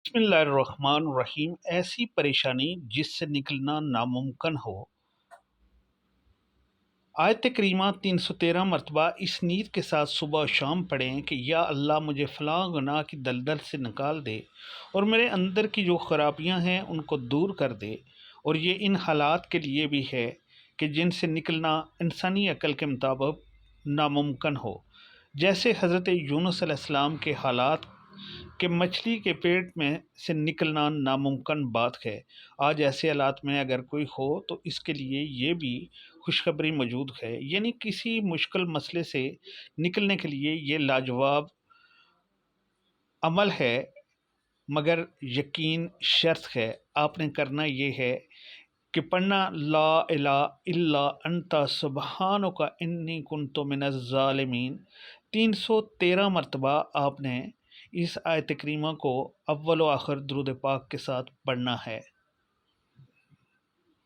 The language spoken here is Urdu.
بسم اللہ الرحمن الرحیم۔ ایسی پریشانی جس سے نکلنا ناممکن ہو۔ آیت کریمہ 313 مرتبہ اس نیت کے ساتھ صبح و شام پڑھیں کہ یا اللہ مجھے فلاں گناہ کی دلدل سے نکال دے اور میرے اندر کی جو خرابیاں ہیں ان کو دور کر دے، اور یہ ان حالات کے لیے بھی ہے کہ جن سے نکلنا انسانی عقل کے مطابق ناممکن ہو، جیسے حضرت یونس علیہ السلام کے حالات کہ مچھلی کے پیٹ میں سے نکلنا ناممکن بات ہے۔ آج ایسے حالات میں اگر کوئی ہو تو اس کے لیے یہ بھی خوشخبری موجود ہے، یعنی کسی مشکل مسئلے سے نکلنے کے لیے یہ لاجواب عمل ہے، مگر یقین شرط ہے۔ آپ نے کرنا یہ ہے کہ پڑھنا لا الہ الا انت سبحانک انی کنت من الظالمین 313 مرتبہ آپ نے اس آیت کریمہ کو اول و آخر درود پاک کے ساتھ پڑھنا ہے۔